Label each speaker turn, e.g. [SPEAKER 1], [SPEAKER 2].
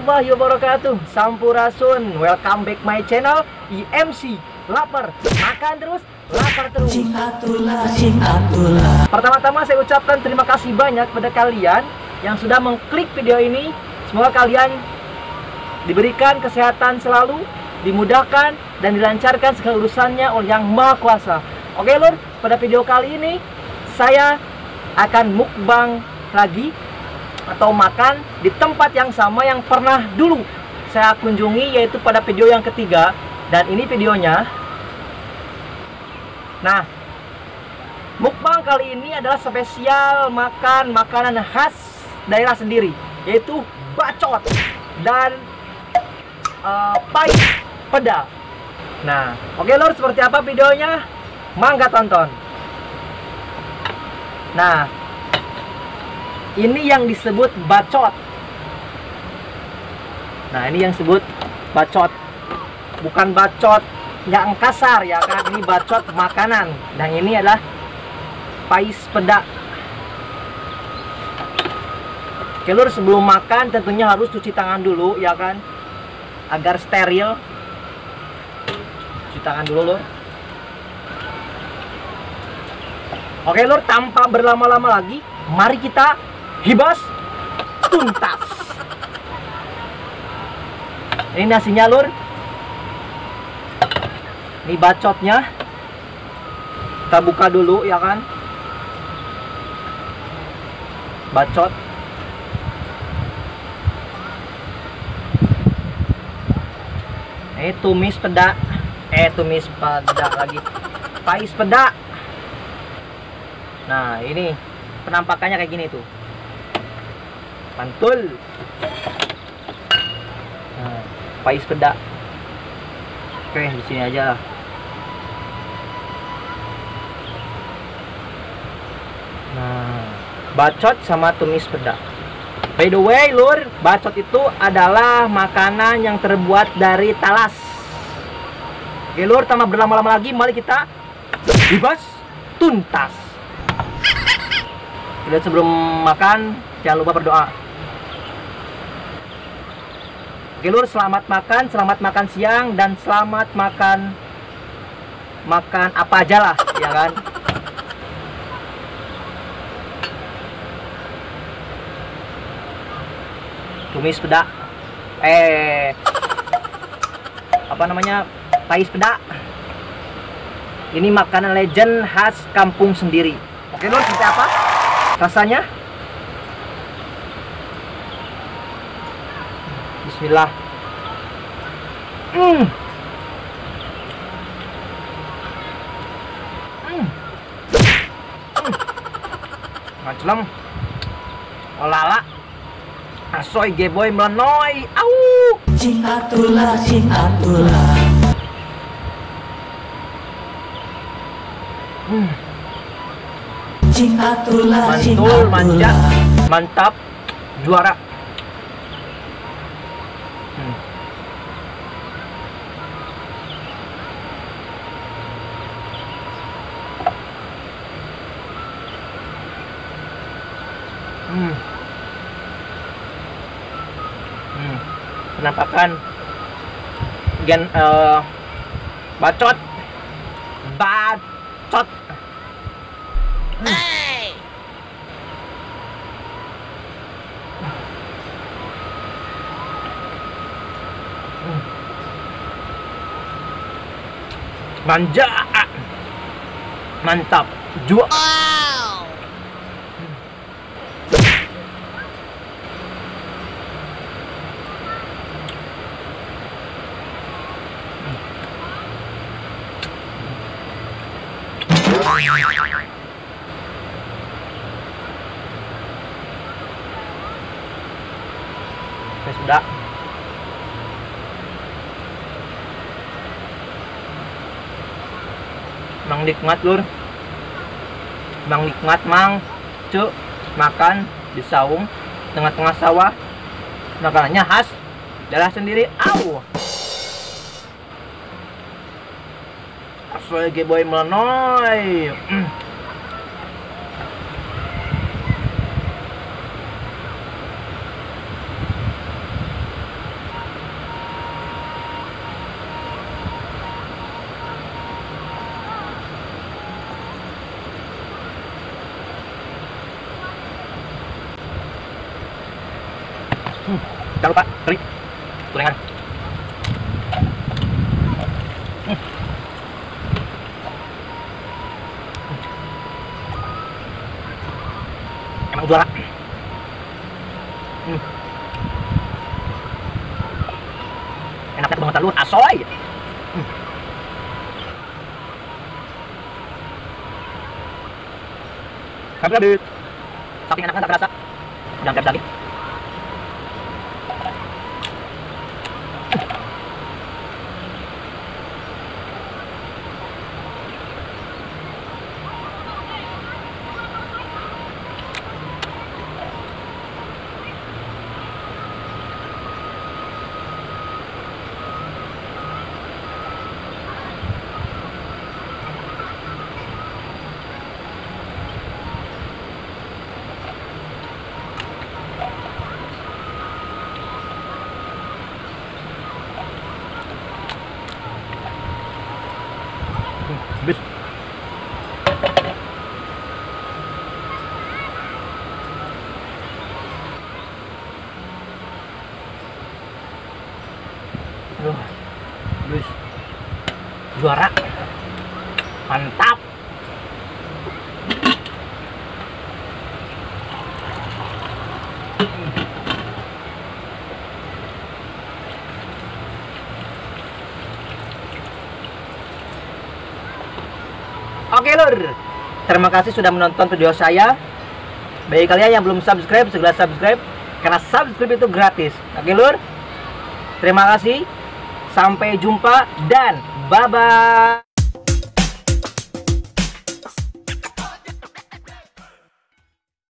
[SPEAKER 1] warahmatullahi wabarakatuh. Sampurasun. Welcome back my channel IMC. Lapar, makan terus, lapar terus. Pertama-tama saya ucapkan terima kasih banyak pada kalian yang sudah mengklik video ini. Semoga kalian diberikan kesehatan selalu, dimudahkan dan dilancarkan segala urusannya oleh Yang Maha Kuasa. Oke lur, pada video kali ini saya akan mukbang lagi atau makan di tempat yang sama yang pernah dulu saya kunjungi, yaitu pada video yang ketiga. Dan ini videonya. Nah, mukbang kali ini adalah spesial makan makanan khas daerah sendiri, yaitu bacot dan pai peda. Nah, oke lor, seperti apa videonya? Mangga tonton. Nah, ini yang disebut bacot. Nah, ini yang disebut bacot. Bukan bacot yang kasar ya kan, ini bacot makanan. Dan ini adalah pais peda. Oke lur, sebelum makan tentunya harus cuci tangan dulu ya kan, agar steril. Cuci tangan dulu lur. Oke lur, tanpa berlama-lama lagi, mari kita hibas tuntas. Ini nasinya lur. Ini bacotnya. Kita buka dulu ya kan. Bacot. Ini tumis peda. Tumis peda lagi. Pais peda. Nah, ini penampakannya kayak gini tuh. Mantul. Nah, pais peda. Oke, di sini aja lah. Nah, bacot sama tumis peda. By the way, lur, bacot itu adalah makanan yang terbuat dari talas. Oke, lur, tanpa berlama-lama lagi, mari kita hibas tuntas. Dan sebelum makan, jangan lupa berdoa. Oke lur, selamat makan siang, dan selamat makan apa aja lah, ya kan. Tumis peda, apa namanya, pais peda. Ini makanan legend khas kampung sendiri. Oke lur, seperti apa rasanya? Bismillah. Macam olala asoy geboy melenoy. Au
[SPEAKER 2] Cing atulah, cing atulah. Cing atulah, cing
[SPEAKER 1] mantul,
[SPEAKER 2] atulah.
[SPEAKER 1] manja, mantap, juara. Penampakan bacot. Manja, mantap, juara. Sudah. Mang nikmat lur. Mang nikmat mang. Cuk, makan di saung tengah-tengah sawah. Makanannya khas daerah sendiri. Au. Asoy ge boy melenoy. Jangan lupa klik gorengan. Emang juara. Enaknya banget telur asoy. Habis. Saking enaknya tak kerasa. Udah habis lagi. Habis. Habis. Juara. Mantap. Oke lur, terima kasih sudah menonton video saya. Bagi kalian yang belum subscribe, segera subscribe, karena subscribe itu gratis. Oke lur, terima kasih, sampai jumpa dan bye-bye.